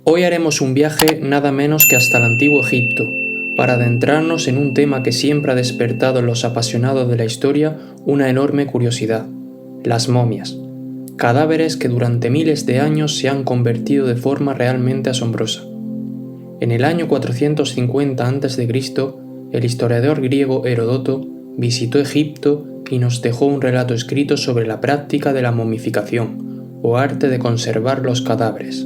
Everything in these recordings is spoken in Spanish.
Hoy haremos un viaje nada menos que hasta el antiguo Egipto, para adentrarnos en un tema que siempre ha despertado en los apasionados de la historia una enorme curiosidad: las momias, cadáveres que durante miles de años se han convertido de forma realmente asombrosa. En el año 450 a.C., el historiador griego Heródoto visitó Egipto y nos dejó un relato escrito sobre la práctica de la momificación, o arte de conservar los cadáveres,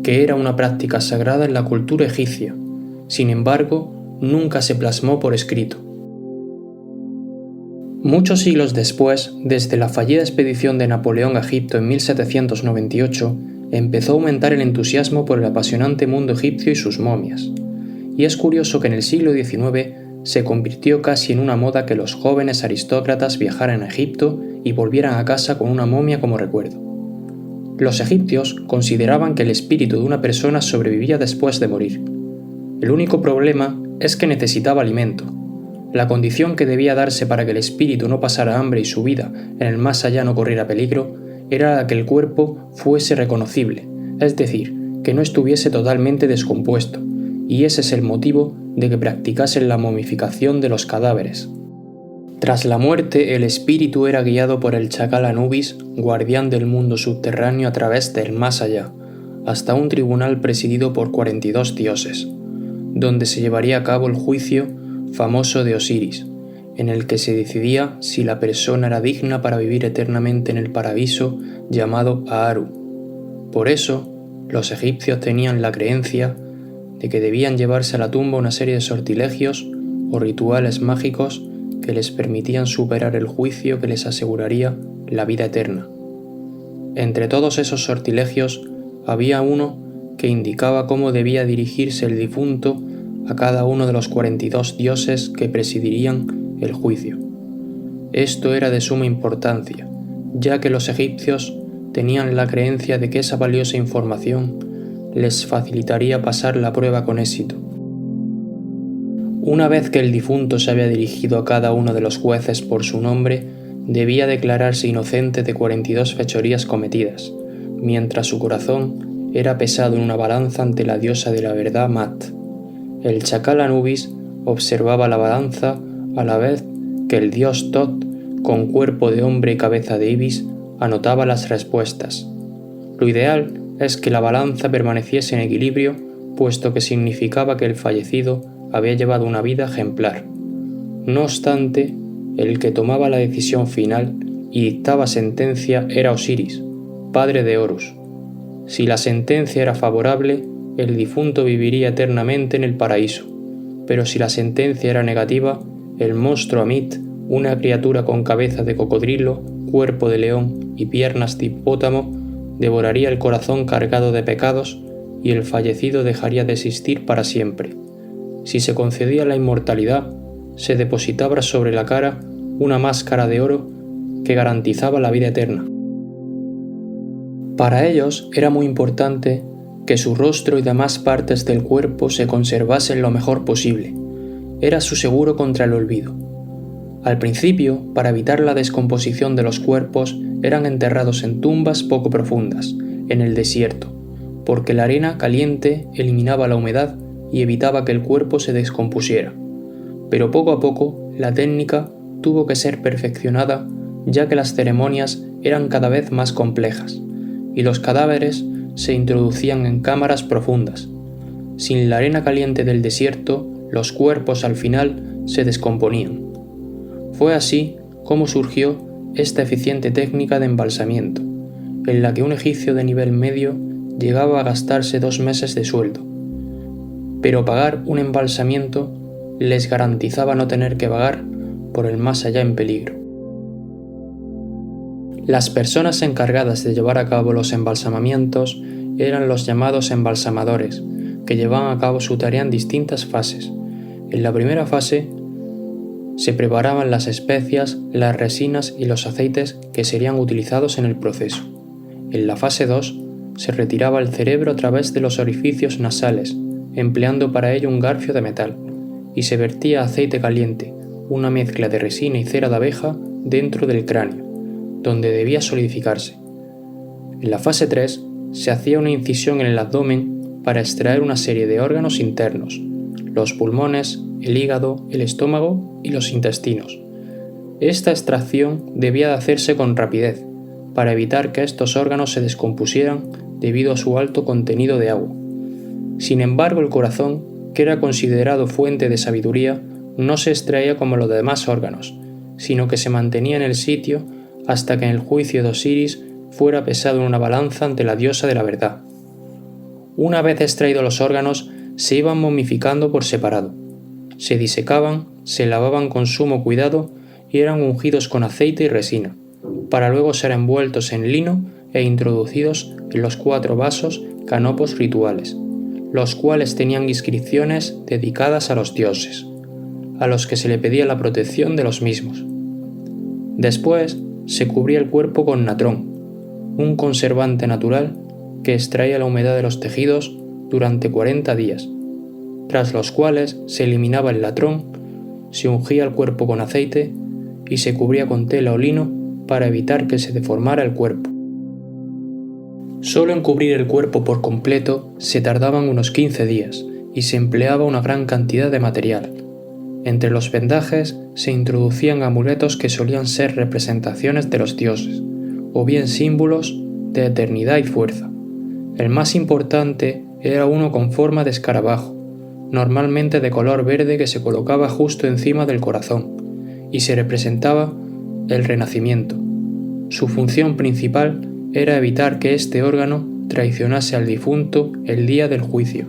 que era una práctica sagrada en la cultura egipcia. Sin embargo, nunca se plasmó por escrito. Muchos siglos después, desde la fallida expedición de Napoleón a Egipto en 1798, empezó a aumentar el entusiasmo por el apasionante mundo egipcio y sus momias. Y es curioso que en el siglo XIX se convirtió casi en una moda que los jóvenes aristócratas viajaran a Egipto y volvieran a casa con una momia como recuerdo. Los egipcios consideraban que el espíritu de una persona sobrevivía después de morir. El único problema es que necesitaba alimento. La condición que debía darse para que el espíritu no pasara hambre y su vida en el más allá no corriera peligro era la que el cuerpo fuese reconocible, es decir, que no estuviese totalmente descompuesto, y ese es el motivo de que practicasen la momificación de los cadáveres. Tras la muerte, el espíritu era guiado por el chacal Anubis, guardián del mundo subterráneo a través del más allá, hasta un tribunal presidido por 42 dioses, donde se llevaría a cabo el juicio famoso de Osiris, en el que se decidía si la persona era digna para vivir eternamente en el paraíso llamado Aaru. Por eso, los egipcios tenían la creencia de que debían llevarse a la tumba una serie de sortilegios o rituales mágicos que les permitían superar el juicio que les aseguraría la vida eterna. Entre todos esos sortilegios había uno que indicaba cómo debía dirigirse el difunto a cada uno de los 42 dioses que presidirían el juicio. Esto era de suma importancia, ya que los egipcios tenían la creencia de que esa valiosa información les facilitaría pasar la prueba con éxito. Una vez que el difunto se había dirigido a cada uno de los jueces por su nombre, debía declararse inocente de 42 fechorías cometidas, mientras su corazón era pesado en una balanza ante la diosa de la verdad Mat. El chacal Anubis observaba la balanza a la vez que el dios Tot, con cuerpo de hombre y cabeza de ibis, anotaba las respuestas. Lo ideal es que la balanza permaneciese en equilibrio, puesto que significaba que el fallecido había llevado una vida ejemplar. No obstante, el que tomaba la decisión final y dictaba sentencia era Osiris, padre de Horus. Si la sentencia era favorable, el difunto viviría eternamente en el paraíso, pero si la sentencia era negativa, el monstruo Amit, una criatura con cabeza de cocodrilo, cuerpo de león y piernas de hipopótamo, devoraría el corazón cargado de pecados y el fallecido dejaría de existir para siempre. Si se concedía la inmortalidad, se depositaba sobre la cara una máscara de oro que garantizaba la vida eterna. Para ellos era muy importante que su rostro y demás partes del cuerpo se conservasen lo mejor posible. Era su seguro contra el olvido. Al principio, para evitar la descomposición de los cuerpos, eran enterrados en tumbas poco profundas, en el desierto, porque la arena caliente eliminaba la humedad y evitaba que el cuerpo se descompusiera. Pero poco a poco, la técnica tuvo que ser perfeccionada, ya que las ceremonias eran cada vez más complejas, y los cadáveres se introducían en cámaras profundas. Sin la arena caliente del desierto, los cuerpos al final se descomponían. Fue así como surgió esta eficiente técnica de embalsamiento, en la que un egipcio de nivel medio llegaba a gastarse 2 meses de sueldo. Pero pagar un embalsamiento les garantizaba no tener que vagar por el más allá en peligro. Las personas encargadas de llevar a cabo los embalsamamientos eran los llamados embalsamadores, que llevaban a cabo su tarea en distintas fases. En la primera fase se preparaban las especias, las resinas y los aceites que serían utilizados en el proceso. En la fase 2 se retiraba el cerebro a través de los orificios nasales, empleando para ello un garfio de metal, y se vertía aceite caliente, una mezcla de resina y cera de abeja, dentro del cráneo, donde debía solidificarse. En la fase 3 se hacía una incisión en el abdomen para extraer una serie de órganos internos, los pulmones, el hígado, el estómago y los intestinos. Esta extracción debía de hacerse con rapidez, para evitar que estos órganos se descompusieran debido a su alto contenido de agua. Sin embargo, el corazón, que era considerado fuente de sabiduría, no se extraía como los demás órganos, sino que se mantenía en el sitio hasta que en el juicio de Osiris fuera pesado en una balanza ante la diosa de la verdad. Una vez extraídos los órganos, se iban momificando por separado. Se disecaban, se lavaban con sumo cuidado y eran ungidos con aceite y resina, para luego ser envueltos en lino e introducidos en los 4 vasos canopos rituales, los cuales tenían inscripciones dedicadas a los dioses, a los que se le pedía la protección de los mismos. Después se cubría el cuerpo con natrón, un conservante natural que extraía la humedad de los tejidos durante 40 días, tras los cuales se eliminaba el latrón, se ungía el cuerpo con aceite y se cubría con tela o lino para evitar que se deformara el cuerpo. Solo en cubrir el cuerpo por completo se tardaban unos 15 días y se empleaba una gran cantidad de material. Entre los vendajes se introducían amuletos que solían ser representaciones de los dioses, o bien símbolos de eternidad y fuerza. El más importante era uno con forma de escarabajo, normalmente de color verde, que se colocaba justo encima del corazón, y se representaba el renacimiento. Su función principal era evitar que este órgano traicionase al difunto el día del juicio.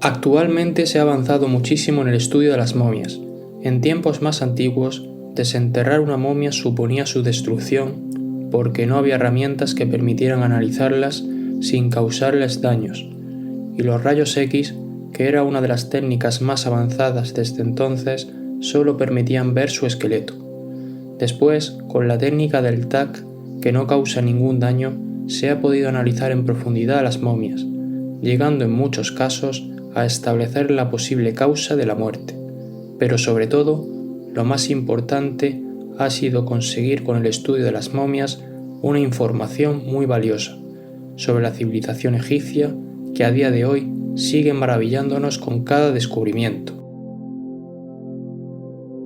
Actualmente se ha avanzado muchísimo en el estudio de las momias. En tiempos más antiguos, desenterrar una momia suponía su destrucción porque no había herramientas que permitieran analizarlas sin causarles daños, y los rayos X, que era una de las técnicas más avanzadas desde entonces, solo permitían ver su esqueleto. Después, con la técnica del TAC, que no causa ningún daño, se ha podido analizar en profundidad a las momias, llegando en muchos casos a establecer la posible causa de la muerte. Pero sobre todo, lo más importante ha sido conseguir con el estudio de las momias una información muy valiosa sobre la civilización egipcia, que a día de hoy sigue maravillándonos con cada descubrimiento.